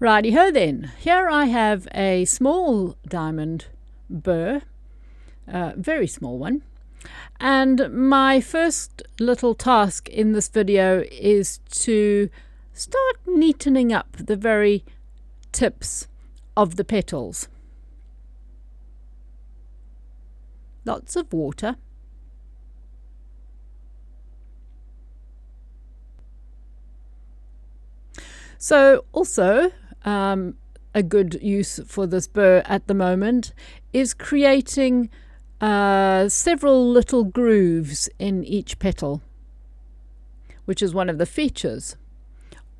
Righty-ho then. Here I have a small diamond burr, very small one. And my first little task in this video is to start neatening up the very tips of the petals. Lots of water. So also a good use for this burr at the moment is creating several little grooves in each petal, which is one of the features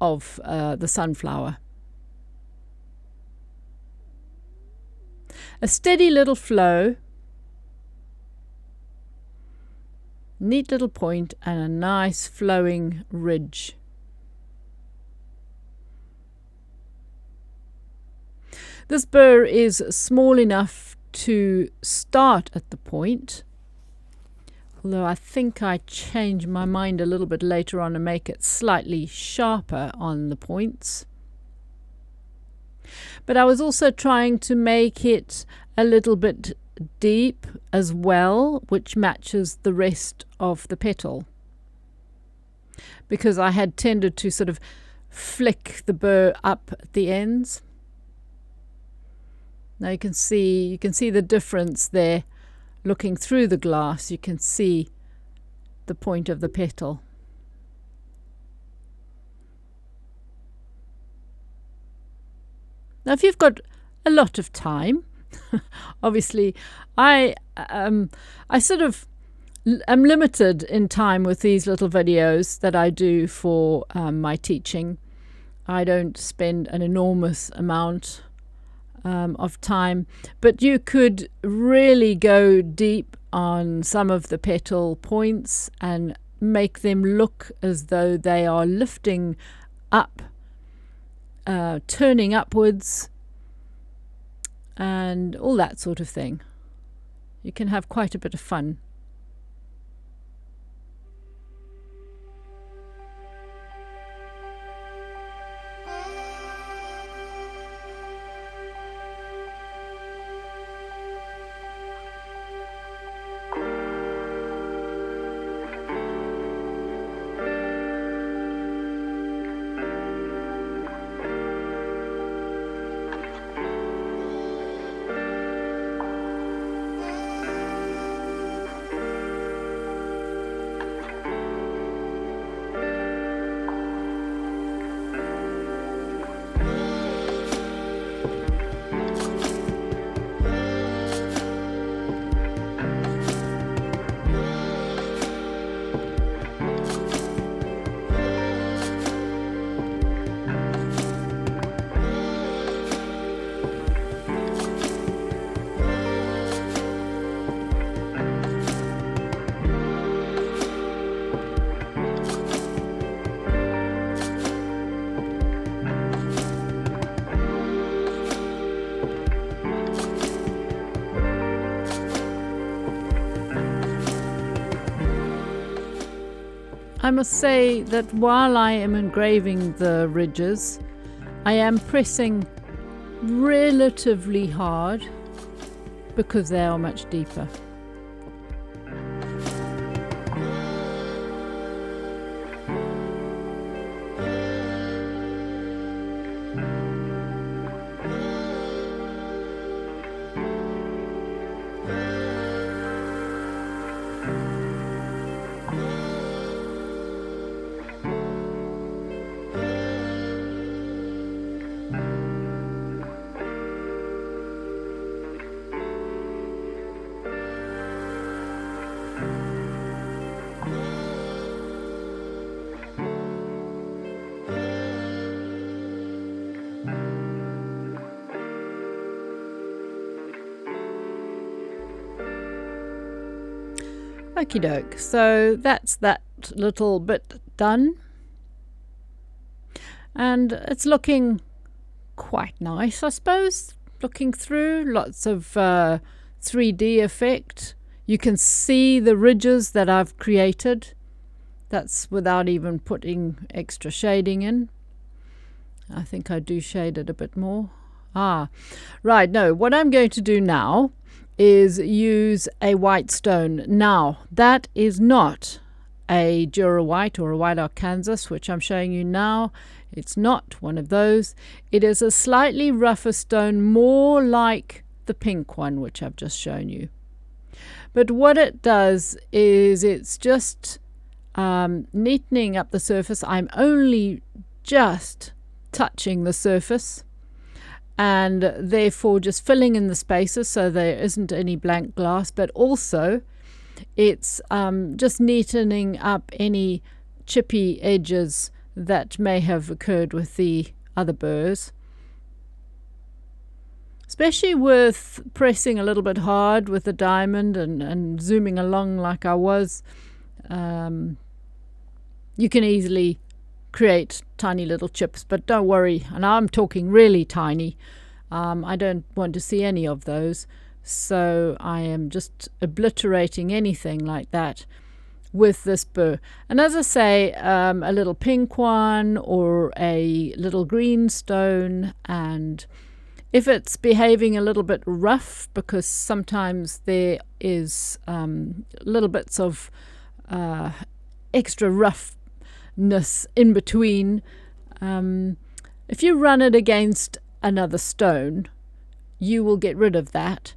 of the sunflower. A steady little flow, neat little point, and a nice flowing ridge. This burr is small enough to start at the point, although I think I change my mind a little bit later on and make it slightly sharper on the points. But I was also trying to make it a little bit deep as well, which matches the rest of the petal, because I had tended to sort of flick the burr up at the ends. Now you can see the difference there. Looking through the glass, you can see the point of the petal. Now if you've got a lot of time, obviously I sort of am limited in time with these little videos that I do for my teaching. I don't spend an enormous amount of time, but you could really go deep on some of the petal points and make them look as though they are lifting up, turning upwards, and all that sort of thing. You can have quite a bit of fun. I must say that while I am engraving the ridges, I am pressing relatively hard because they are much deeper. Okie doke, so that's that little bit done, and it's looking quite nice, I suppose. Looking through, lots of 3D effect. You can see the ridges that I've created. That's without even putting extra shading in. I think I do shade it a bit more. Right, no, what I'm going to do now is use a white stone. Now, that is not a Jura white or a white Arkansas, which I'm showing you now. It's not one of those. It is a slightly rougher stone, more like the pink one, which I've just shown you. But what it does is it's just neatening up the surface. I'm only just touching the surface, and therefore just filling in the spaces so there isn't any blank glass, but also it's just neatening up any chippy edges that may have occurred with the other burrs. Especially with pressing a little bit hard with the diamond and zooming along like I was, you can easily create tiny little chips, but don't worry, and I'm talking really tiny. I don't want to see any of those, so I am just obliterating anything like that with this burr. And as I say, a little pink one or a little green stone, and if it's behaving a little bit rough, because sometimes there is little bits of extra roughness in between, if you run it against another stone, you will get rid of that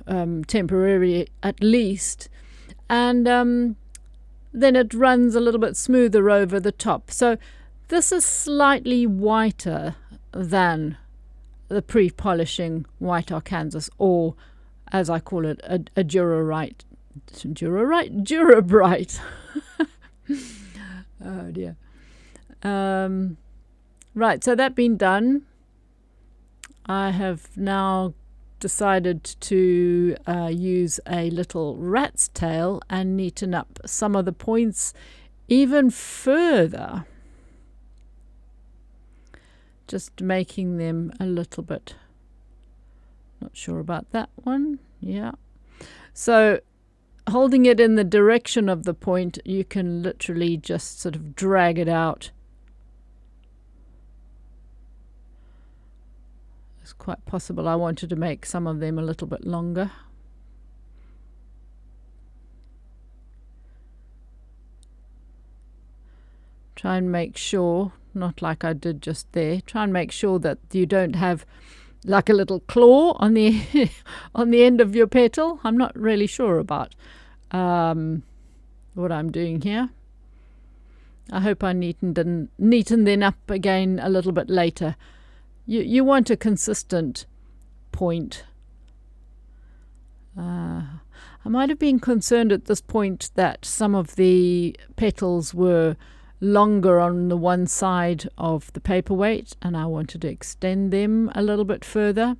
temporarily at least, and then it runs a little bit smoother over the top. So this is slightly whiter than the pre-polishing white Arkansas, or as I call it, a Jura Bright. Oh dear. Right, so that being done, I have now decided to use a little rat's tail and neaten up some of the points even further, just making them a little bit, not sure about that one, yeah. So holding it in the direction of the point, you can literally just sort of drag it out. It's quite possible I wanted to make some of them a little bit longer. Try and make sure, not like I did just there, try and make sure that you don't have like a little claw on the on the end of your petal. I'm not really sure about what I'm doing here. I hope I neatened them up again a little bit later. You want a consistent point. I might have been concerned at this point that some of the petals were longer on the one side of the paperweight, and I wanted to extend them a little bit further.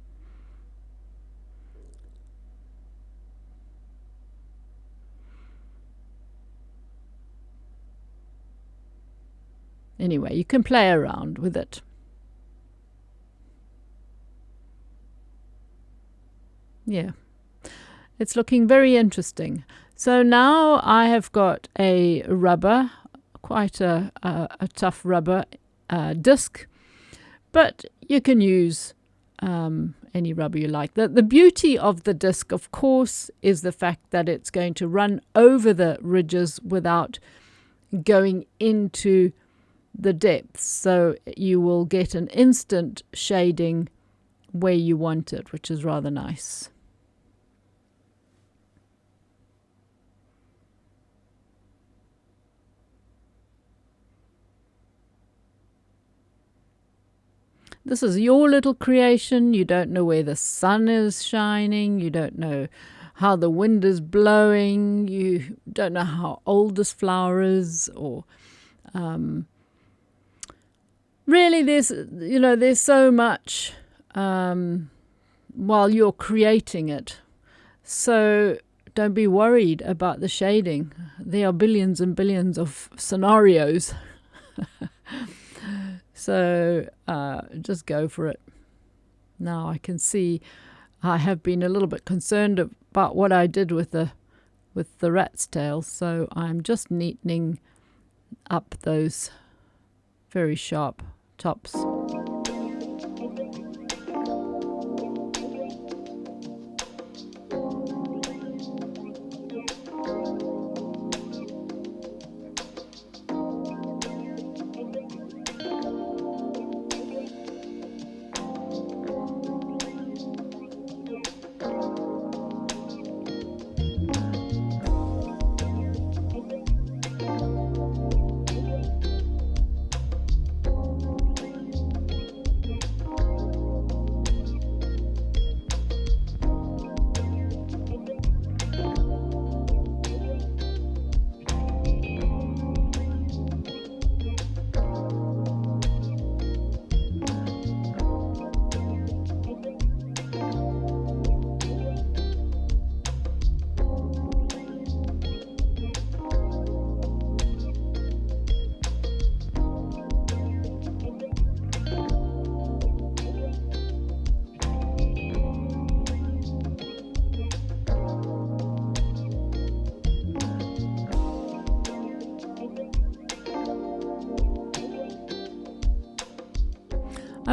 Anyway, you can play around with it. Yeah, it's looking very interesting. So now I have got a rubber, quite a tough rubber disc, but you can use any rubber you like. The beauty of the disc, of course, is the fact that it's going to run over the ridges without going into the depths, so you will get an instant shading where you want it, which is rather nice. This is your little creation. You don't know where the sun is shining. You don't know how the wind is blowing. You don't know how old this flower is, or really there's so much while you're creating it. So don't be worried about the shading. There are billions and billions of scenarios. So just go for it. Now I can see I have been a little bit concerned about what I did with the rat's tail, so I'm just neatening up those very sharp tops.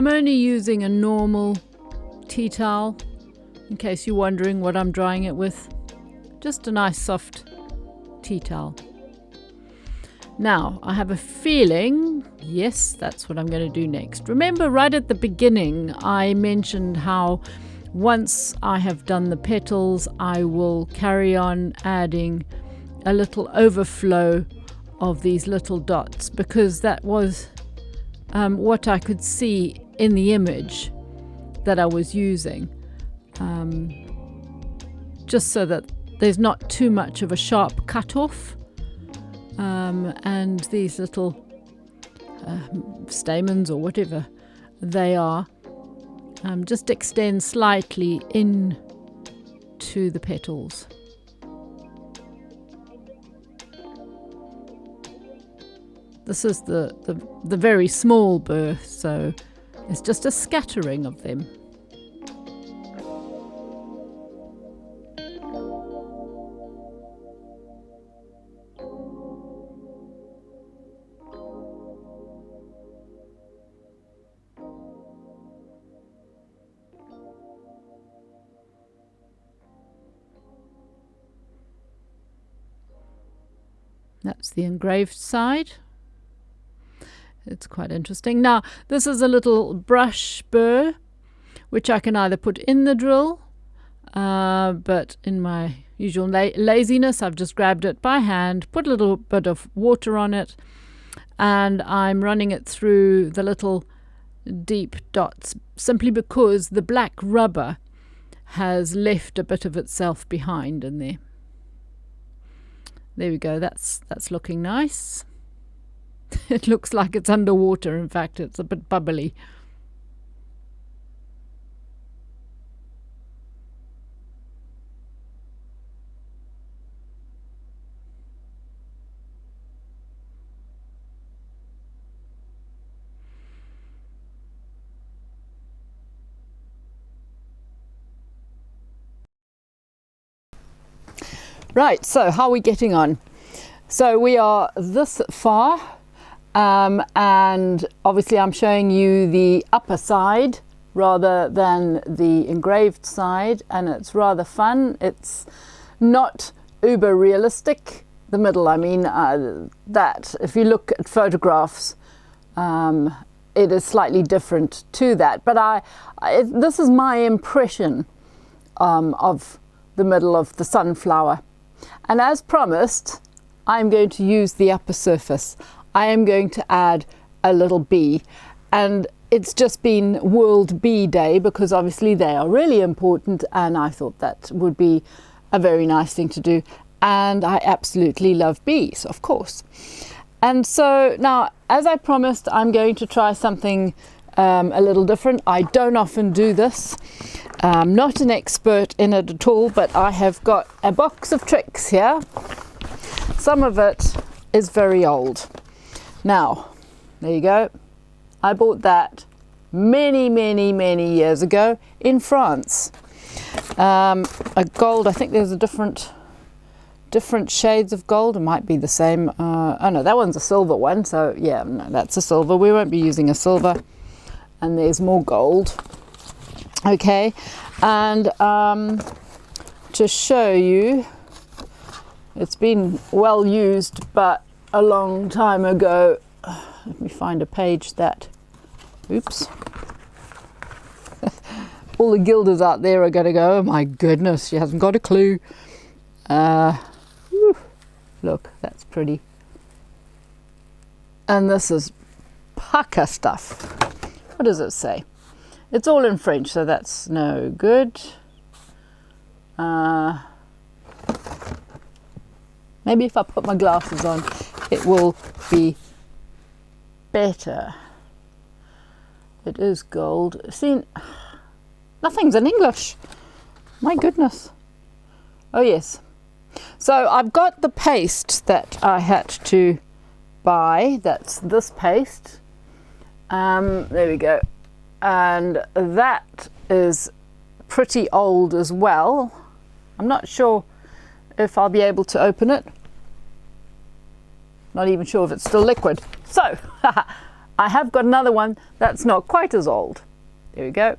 I'm only using a normal tea towel, in case you're wondering what I'm drying it with. Just a nice soft tea towel. Now, I have a feeling, yes, that's what I'm going to do next. Remember, right at the beginning, I mentioned how once I have done the petals, I will carry on adding a little overflow of these little dots, because that was what I could see in the image that I was using, just so that there's not too much of a sharp cut off. And these little stamens, or whatever they are, just extend slightly into the petals. This is the very small burr, so it's just a scattering of them. That's the engraved side. It's quite interesting. Now, this is a little brush burr, which I can either put in the drill, but in my usual laziness, I've just grabbed it by hand, put a little bit of water on it, and I'm running it through the little deep dots, simply because the black rubber has left a bit of itself behind in there. There we go, that's looking nice. It looks like it's underwater. In fact, it's a bit bubbly. Right, so how are we getting on? So we are this far. And obviously I'm showing you the upper side rather than the engraved side, and it's rather fun. It's not uber realistic. The middle, I mean, that if you look at photographs, it is slightly different to that. But this is my impression of the middle of the sunflower. And as promised, I'm going to use the upper surface. I am going to add a little bee, and it's just been World Bee Day, because obviously they are really important, and I thought that would be a very nice thing to do, and I absolutely love bees, of course. And so now, as I promised, I'm going to try something a little different. I don't often do this. I'm not an expert in it at all, but I have got a box of tricks here. Some of it is very old. Now, there you go. I bought that many years ago in France. A gold, I think there's a different shades of gold. It might be the same. Oh no, that one's a silver one. So yeah, no, that's a silver. We won't be using a silver. And there's more gold. Okay, and to show you, it's been well used, but a long time ago. Let me find a page that, oops. All the gilders out there are going to go, oh my goodness, she hasn't got a clue. Look, that's pretty. And this is pucker stuff. What does it say? It's all in French, so that's no good. Maybe if I put my glasses on, it will be better. It is gold. See, nothing's in English. My goodness. Oh yes. So I've got the paste that I had to buy. That's this paste. There we go. And that is pretty old as well. I'm not sure if I'll be able to open it. Not even sure if it's still liquid. So I have got another one that's not quite as old. There we go.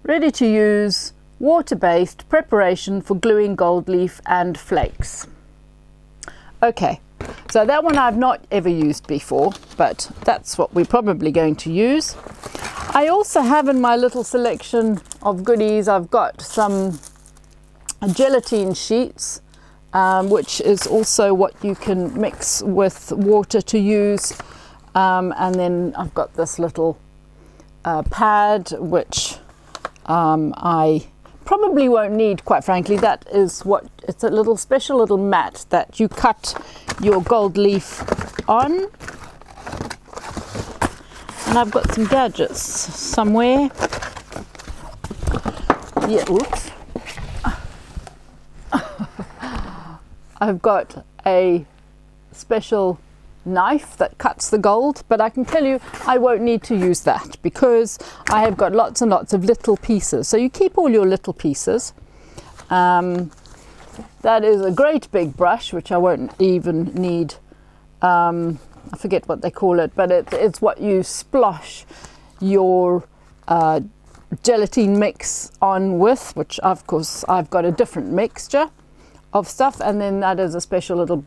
Ready to use water-based preparation for gluing gold leaf and flakes. Okay, so that one I've not ever used before, but that's what we're probably going to use. I also have in my little selection of goodies, I've got some gelatine sheets, which is also what you can mix with water to use. And then I've got this little pad, which I probably won't need, quite frankly. That is what, it's a little special little mat that you cut your gold leaf on. And I've got some gadgets somewhere. Yeah, oops. I've got a special knife that cuts the gold, but I can tell you I won't need to use that because I have got lots and lots of little pieces. So you keep all your little pieces. That is a great big brush, which I won't even need. I forget what they call it, but it's what you splosh your gelatine mix on with, which of course I've got a different mixture of stuff, and then that is a special little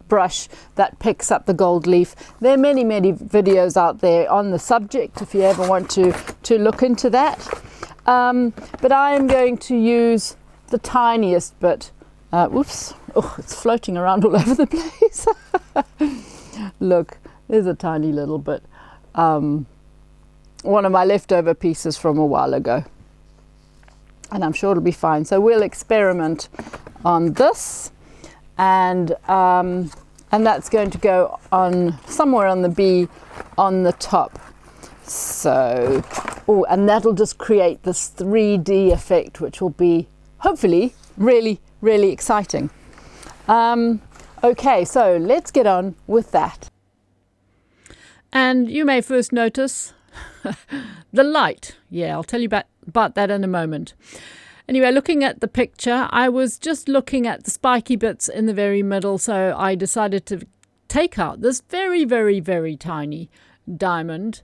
brush that picks up the gold leaf. There are many videos out there on the subject if you ever want to look into that, but I am going to use the tiniest bit. Whoops, oh, it's floating around all over the place. Look, there's a tiny little bit, one of my leftover pieces from a while ago, and I'm sure it'll be fine. So we'll experiment on this, and that's going to go on somewhere on the B on the top. So, oh, and that'll just create this 3D effect, which will be hopefully really exciting. Okay, so let's get on with that. And you may first notice the light. Yeah, I'll tell you about that in a moment. Anyway, looking at the picture, I was just looking at the spiky bits in the very middle, so I decided to take out this very tiny diamond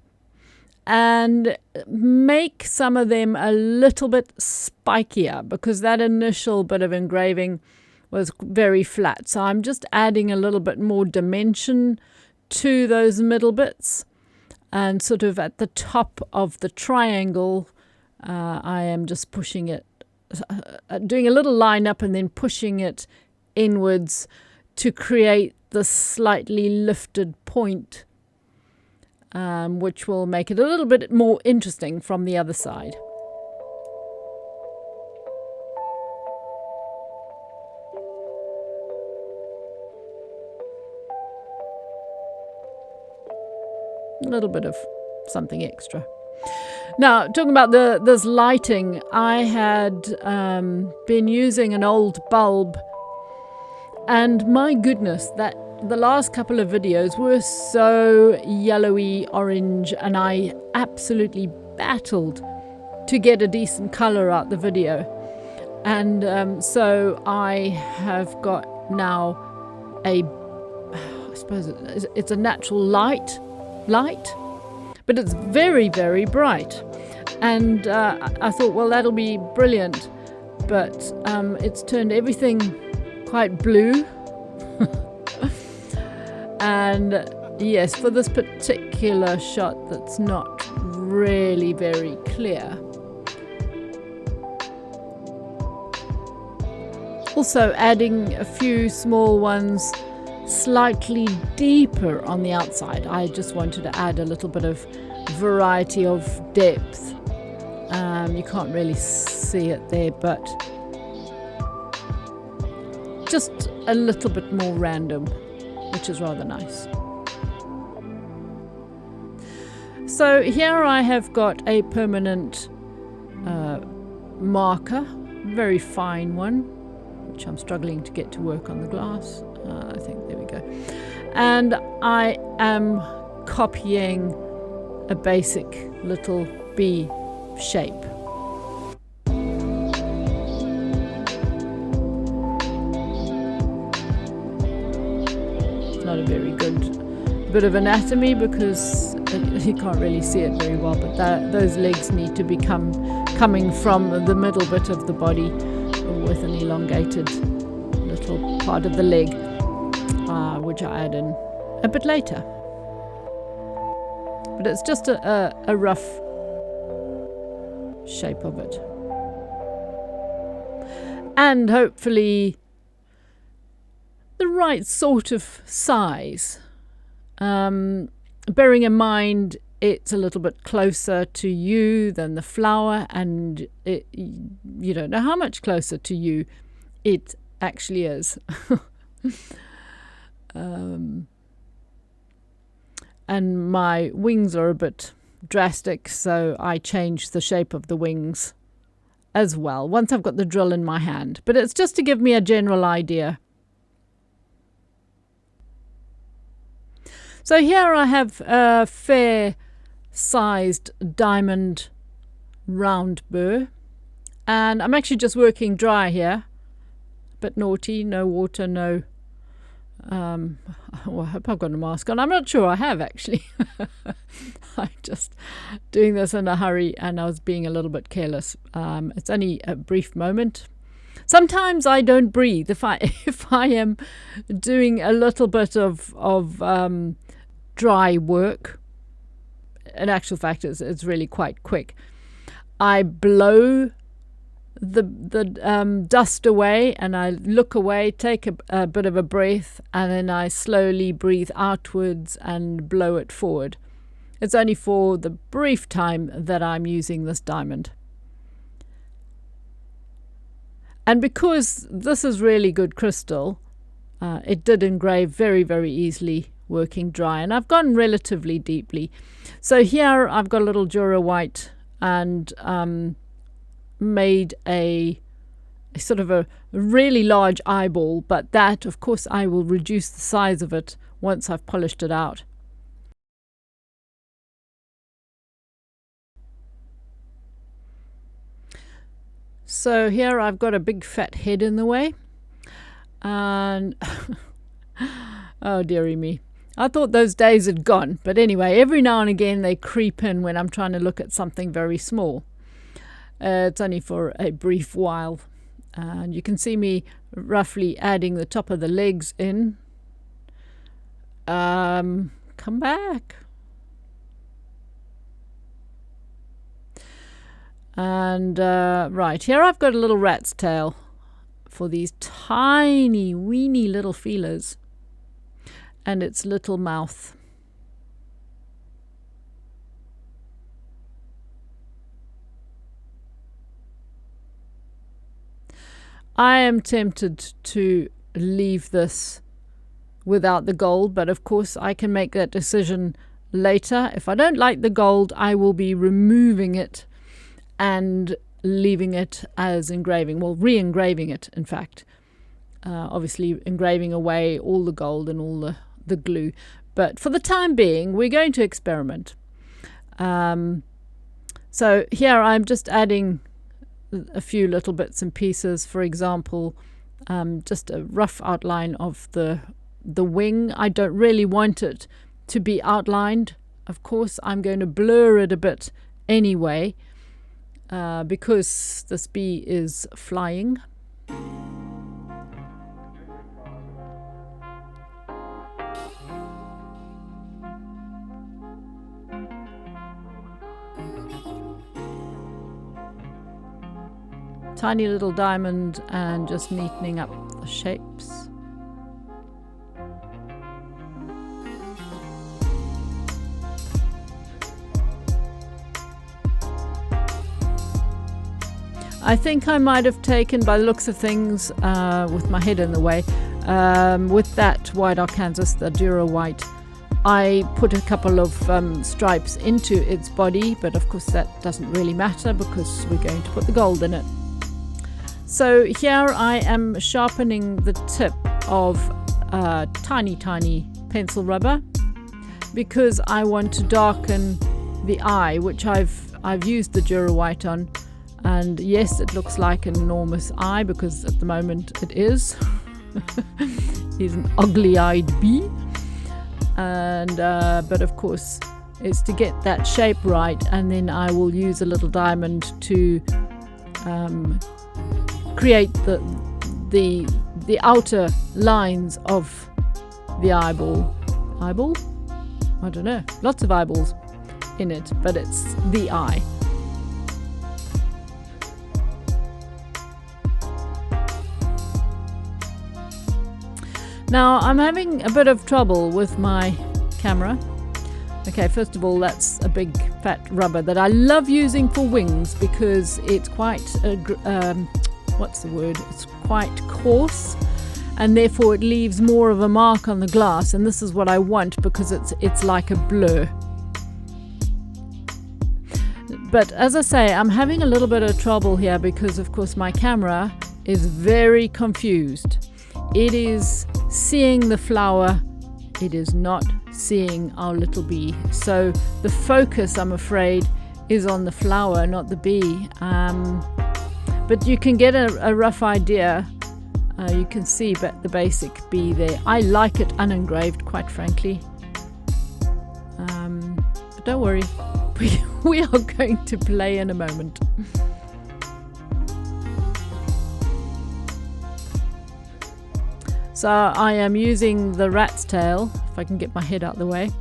and make some of them a little bit spikier, because that initial bit of engraving was very flat. So I'm just adding a little bit more dimension to those middle bits, and sort of at the top of the triangle, I am just pushing it, doing a little line up and then pushing it inwards to create the slightly lifted point, which will make it a little bit more interesting from the other side. A little bit of something extra. Now, talking about this lighting, I had been using an old bulb, and my goodness, that the last couple of videos were so yellowy orange, and I absolutely battled to get a decent color out the video. And so I have got now I suppose it's a natural light, but it's very bright, and I thought, well, that'll be brilliant, but it's turned everything quite blue. And yes, for this particular shot that's not really very clear. Also adding a few small ones slightly deeper on the outside. I just wanted to add a little bit of variety of depth. You can't really see it there, but just a little bit more random, which is rather nice. So here I have got a permanent marker, very fine one, which I'm struggling to get to work on the glass. I think there we go. And I am copying a basic little bee shape. It's not a very good bit of anatomy because you can't really see it very well, but those legs need to be coming from the middle bit of the body with an elongated little part of the leg, which I add in a bit later. But it's just a rough shape of it. And hopefully the right sort of size. Bearing in mind it's a little bit closer to you than the flower, and you don't know how much closer to you it actually is. And my wings are a bit drastic, so I change the shape of the wings as well once I've got the drill in my hand. But it's just to give me a general idea. So here I have a fair sized diamond round burr, and I'm actually just working dry here. A bit naughty, no water, no I hope I've got a mask on. I'm not sure I have actually. I'm just doing this in a hurry and I was being a little bit careless. It's only a brief moment. Sometimes I don't breathe if I am doing a little bit of dry work. In actual fact, it's really quite quick. I blow the dust away and I look away, take a bit of a breath, and then I slowly breathe outwards and blow it forward. It's only for the brief time that I'm using this diamond. And because this is really good crystal, it did engrave very, very easily working dry, and I've gone relatively deeply. So here I've got a little Dura white and made a sort of a really large eyeball, but that of course I will reduce the size of it once I've polished it out. So here I've got a big fat head in the way, and oh dearie me, I thought those days had gone. But anyway, every now and again they creep in when I'm trying to look at something very small. It's only for a brief while, and you can see me roughly adding the top of the legs in. Come back. And right, here I've got a little rat's tail for these tiny weeny little feelers and its little mouth. I am tempted to leave this without the gold, but of course I can make that decision later. If I don't like the gold, I will be removing it and leaving it as engraving, well, re-engraving it in fact, obviously engraving away all the gold and all the glue, but for the time being we're going to experiment. So here I'm just adding a few little bits and pieces. For example, just a rough outline of the wing. I don't really want it to be outlined. Of course I'm going to blur it a bit anyway, because this bee is flying. Tiny little diamond and just neatening up the shapes. I think I might have taken, by the looks of things, with my head in the way, with that white Arkansas, the Dura white, I put a couple of stripes into its body, but of course that doesn't really matter because we're going to put the gold in it. So here I am sharpening the tip of tiny pencil rubber because I want to darken the eye, which I've used the Dura white on. And yes, it looks like an enormous eye because at the moment it is. He's an ugly-eyed bee. and but of course it's to get that shape right, and then I will use a little diamond to create the outer lines of the eyeball. I don't know, lots of eyeballs in it, but it's the eye. Now I'm having a bit of trouble with my camera. Okay, first of all, that's a big fat rubber that I love using for wings because it's quite what's the word? It's quite coarse, and therefore it leaves more of a mark on the glass, and this is what I want because it's like a blur. But as I say, I'm having a little bit of trouble here because of course my camera is very confused. It is seeing the flower, it is not seeing our little bee. So the focus, I'm afraid, is on the flower, not the bee. But you can get a rough idea. You can see the basic bee there. I like it unengraved, quite frankly. But don't worry, we are going to play in a moment. So I am using the rat's tail, if I can get my head out of the way,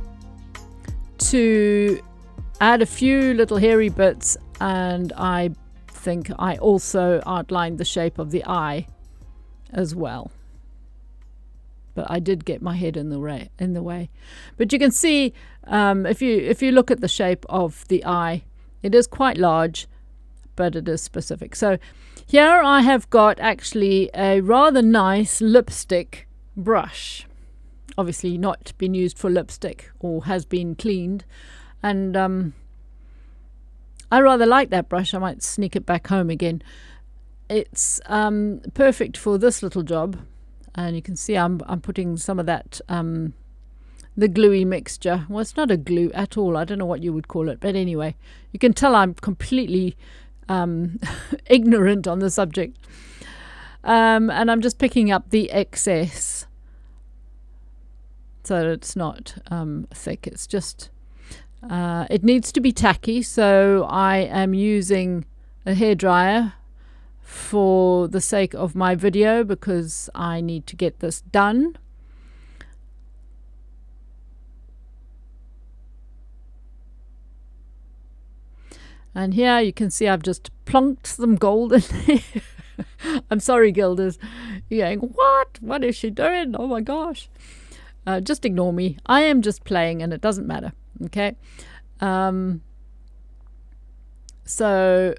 to add a few little hairy bits, and I think I also outlined the shape of the eye as well. But I did get my head in the way. But you can see if you look at the shape of the eye, it is quite large, but it is specific. So here I have got actually a rather nice lipstick brush, obviously not been used for lipstick or has been cleaned, and I rather like that brush. I might sneak it back home again. It's perfect for this little job, and you can see I'm putting some of that the gluey mixture. Well, it's not a glue at all, I don't know what you would call it, but anyway, you can tell I'm completely ignorant on the subject, and I'm just picking up the excess so that it's not thick. It's just it needs to be tacky, so I am using a hairdryer for the sake of my video because I need to get this done. And here you can see I've just plonked some gold in there. I'm sorry, Gilders. You're going, what? What is she doing? Oh my gosh. Just ignore me. I am just playing and it doesn't matter. Okay. So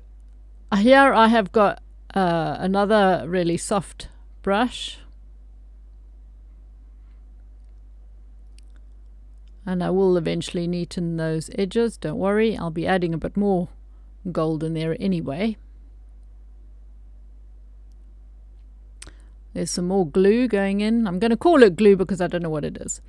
here I have got another really soft brush. And I will eventually neaten those edges. Don't worry. I'll be adding a bit more gold in there anyway. There's some more glue going in. I'm going to call it glue because I don't know what it is.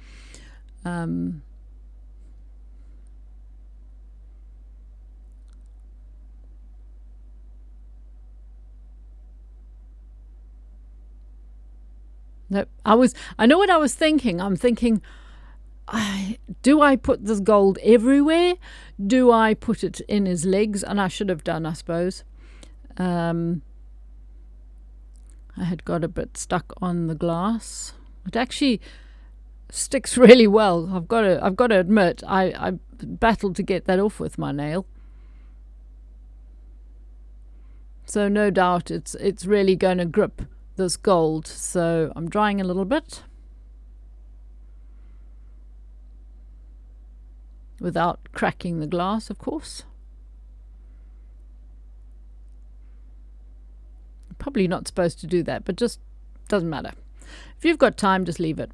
Nope. I know what I was thinking. I'm thinking, do I put this gold everywhere? Do I put it in his legs? And I should have done, I suppose. I had got a bit stuck on the glass. It actually sticks really well. I've got to admit, I battled to get that off with my nail. So no doubt it's really going to grip this gold. So I'm drying a little bit without cracking the glass, of course. Probably not supposed to do that, but just doesn't matter. If you've got time, just leave it.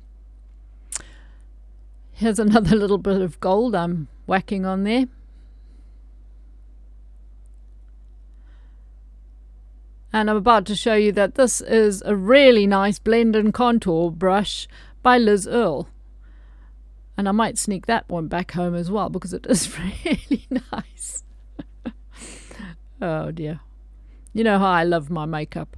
Here's another little bit of gold I'm whacking on there. And I'm about to show you that this is a really nice blend and contour brush by Liz Earle. And I might sneak that one back home as well because it is really nice. Oh dear. You know how I love my makeup.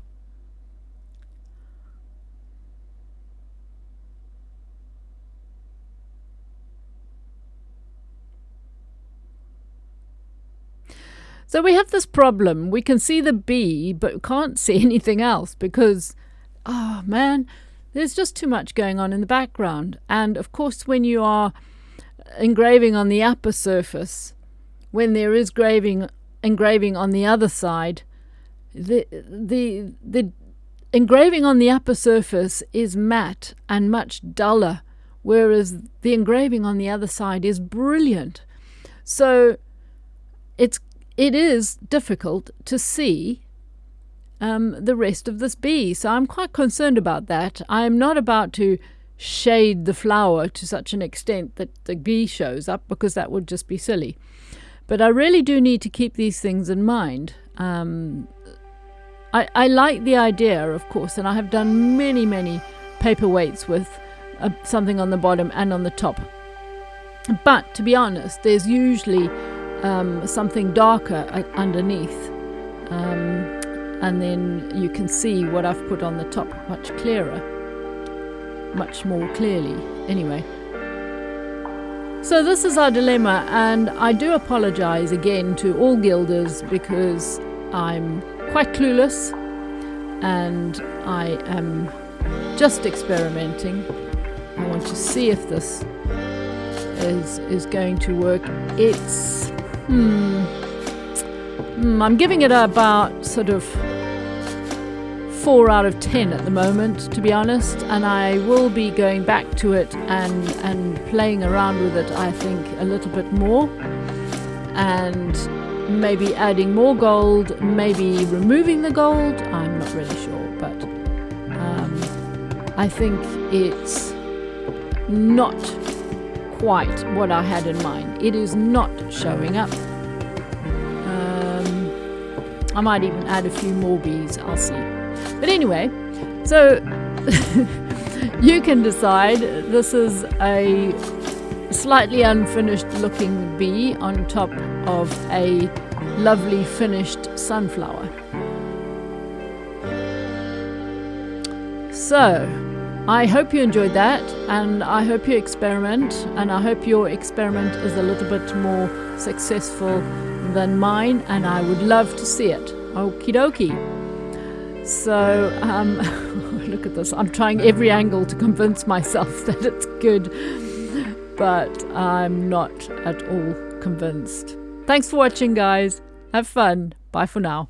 So we have this problem. We can see the bee, but we can't see anything else because, oh man, there's just too much going on in the background. And of course, when you are engraving on the upper surface, when there is engraving on the other side, the engraving on the upper surface is matte and much duller, whereas the engraving on the other side is brilliant. So it is difficult to see the rest of this bee. So I'm quite concerned about that. I am not about to shade the flower to such an extent that the bee shows up, because that would just be silly. But I really do need to keep these things in mind. I like the idea, of course, and I have done many paperweights with something on the bottom and on the top. But to be honest, there's usually something darker underneath, and then you can see what I've put on the top much more clearly. Anyway, so this is our dilemma, and I do apologize again to all gilders because I'm quite clueless and I am just experimenting. I want to see if this is going to work. It's I'm giving it about sort of 4 out of 10 at the moment, to be honest, and I will be going back to it and playing around with it, I think, a little bit more, and maybe adding more gold, maybe removing the gold. I'm not really sure, but I think it's not quite what I had in mind. It is not showing up. I might even add a few more bees, I'll see. But anyway, so you can decide. This is a slightly unfinished looking bee on top of a lovely finished sunflower. So I hope you enjoyed that, and I hope you experiment, and I hope your experiment is a little bit more successful than mine, and I would love to see it. Okie dokie. So look at this. I'm trying every angle to convince myself that it's good, but I'm not at all convinced. Thanks for watching, guys. Have fun. Bye for now.